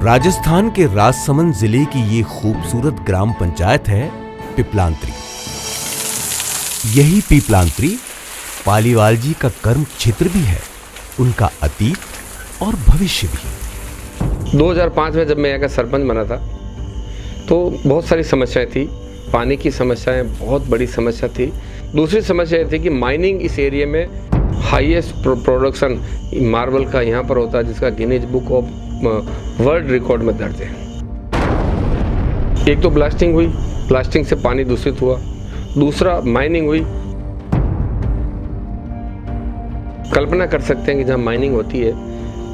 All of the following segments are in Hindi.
राजस्थान के राजसमंद जिले की ये खूबसूरत ग्राम पंचायत है पिपलांत्री। यही पिपलांत्री पालीवाल जी का कर्म क्षेत्र भी है, उनका अतीत और भविष्य भी। 2005 में जब मैं यहाँ का सरपंच बना था तो बहुत सारी समस्याएं थी। पानी की समस्याएं बहुत बड़ी समस्या थी। दूसरी समस्या ये थी कि माइनिंग इस एरिया में हाईएस्ट प्रोडक्शन मार्बल का यहाँ पर होता है, जिसका Guinness book of world record में दर्ज है। एक तो ब्लास्टिंग हुई, ब्लास्टिंग से पानी दूषित हुआ। दूसरा माइनिंग हुई। कल्पना कर सकते हैं कि जहाँ माइनिंग होती है,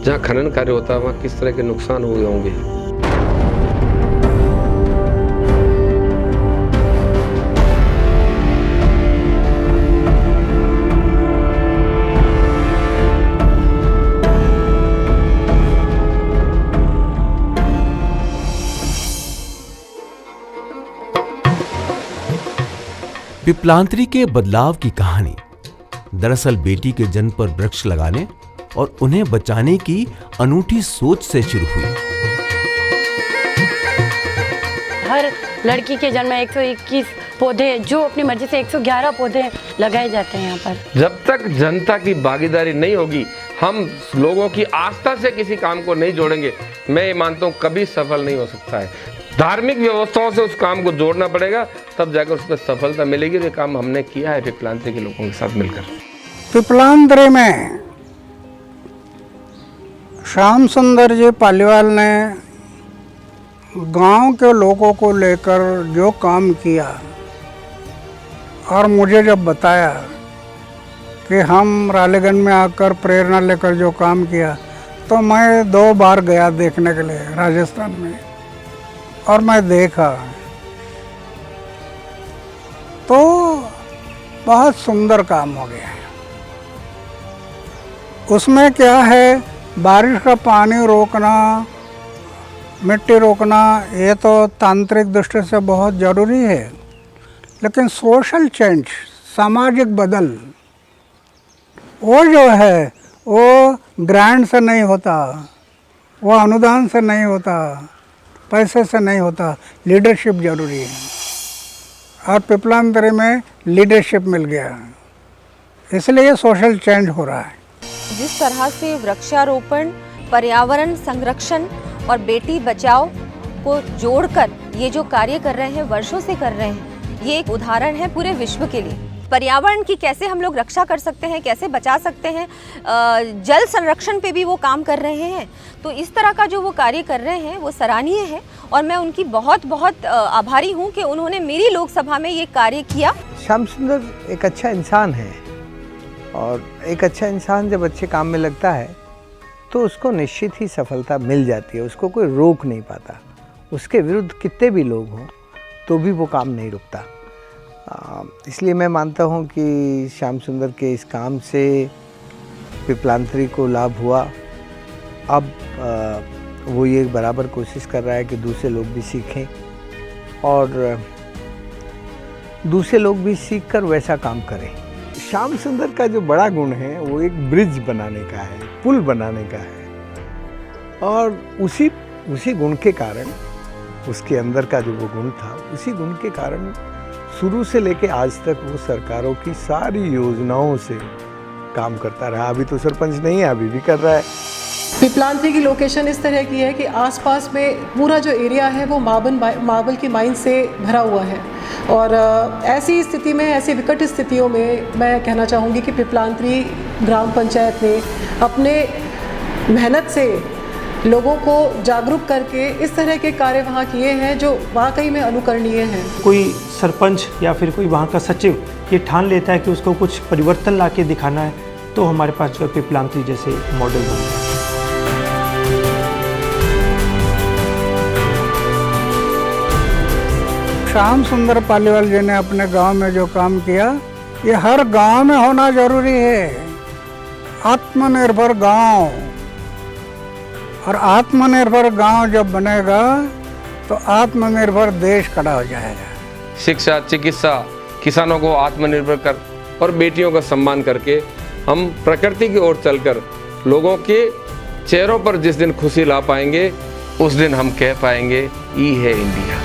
जहाँ खनन कार्य होता है, वहाँ किस तरह के नुकसान हुए होंगे। पिपलांत्री के बदलाव की कहानी दरअसल बेटी के जन्म पर वृक्ष लगाने और उन्हें बचाने की अनूठी सोच से शुरू हुई। हर लड़की के जन्म में 121 पौधे, जो अपनी मर्जी से 111 पौधे लगाए जाते हैं यहाँ पर। जब तक जनता की भागीदारी नहीं होगी, हम लोगों की आस्था से किसी काम को नहीं जोड़ेंगे, मैं ये मानता हूँ कभी सफल नहीं हो सकता है। धार्मिक व्यवस्थाओं से उस काम को जोड़ना पड़ेगा, तब जाकर उस पर सफलता मिलेगी। ये काम हमने किया है पिपलांत्री के लोगों के साथ मिलकर। पिपलांत्री में श्याम सुंदर जी पालीवाल ने गांव के लोगों को लेकर जो काम किया और मुझे जब बताया कि हम रालेगंज में आकर प्रेरणा लेकर जो काम किया, तो मैं 2 बार गया देखने के लिए राजस्थान में, और मैं देखा तो बहुत सुंदर काम हो गया है। उसमें क्या है, बारिश का पानी रोकना, मिट्टी रोकना, ये तो तांत्रिक दृष्टि से बहुत ज़रूरी है, लेकिन सोशल चेंज, सामाजिक बदल, वो जो है वो ग्रांट से नहीं होता, वो अनुदान से नहीं होता, पैसे से नहीं होता, लीडरशिप जरूरी है। और पिपलांत्री में लीडरशिप मिल गया, इसलिए सोशल चेंज हो रहा है। जिस तरह से वृक्षारोपण, पर्यावरण संरक्षण और बेटी बचाओ को जोड़कर ये जो कार्य कर रहे हैं, वर्षों से कर रहे हैं, ये एक उदाहरण है पूरे विश्व के लिए। पर्यावरण की कैसे हम लोग रक्षा कर सकते हैं, कैसे बचा सकते हैं, जल संरक्षण पे भी वो काम कर रहे हैं। तो इस तरह का जो वो कार्य कर रहे हैं वो सराहनीय है, और मैं उनकी बहुत बहुत आभारी हूँ कि उन्होंने मेरी लोकसभा में ये कार्य किया। श्याम सुंदर एक अच्छा इंसान है, और एक अच्छा इंसान जब अच्छे काम में लगता है तो उसको निश्चित ही सफलता मिल जाती है, उसको कोई रोक नहीं पाता। उसके विरुद्ध कितने भी लोग हों तो भी वो काम नहीं रुकता। इसलिए मैं मानता हूँ कि श्याम सुंदर के इस काम से पिपलांत्री को लाभ हुआ। अब वो ये बराबर कोशिश कर रहा है कि दूसरे लोग भी सीखें, और दूसरे लोग भी सीखकर वैसा काम करें। श्याम सुंदर का जो बड़ा गुण है वो एक ब्रिज बनाने का है, पुल बनाने का है, और उसी गुण के कारण, उसके अंदर का जो वो गुण था, उसी गुण के कारण शुरू से लेके आज तक वो सरकारों की सारी योजनाओं से काम करता रहा। अभी तो सरपंच नहीं है, अभी भी कर रहा है। पिपलांत्री की लोकेशन इस तरह की है कि आसपास में पूरा जो एरिया है वो मार्बल की माइन से भरा हुआ है, और ऐसी स्थिति में, ऐसी विकट स्थितियों में मैं कहना चाहूँगी कि पिपलांत्री ग्राम पंचायत ने अपने मेहनत से लोगों को जागरूक करके इस तरह के कार्य वहाँ किए हैं जो वाकई में अनुकरणीय हैं। कोई सरपंच या फिर कोई वहाँ का सचिव ये ठान लेता है कि उसको कुछ परिवर्तन ला के दिखाना है, तो हमारे पास जो पिपलांत्री जैसे मॉडल बन गए। श्याम सुंदर पालीवाल जी ने अपने गांव में जो काम किया, ये हर गांव में होना जरूरी है। आत्मनिर्भर गांव, और आत्मनिर्भर गांव जब बनेगा तो आत्मनिर्भर देश खड़ा हो जाएगा। शिक्षा, चिकित्सा, किसानों को आत्मनिर्भर कर और बेटियों का सम्मान करके हम प्रकृति की ओर चलकर लोगों के चेहरों पर जिस दिन खुशी ला पाएंगे, उस दिन हम कह पाएंगे ई है इंडिया।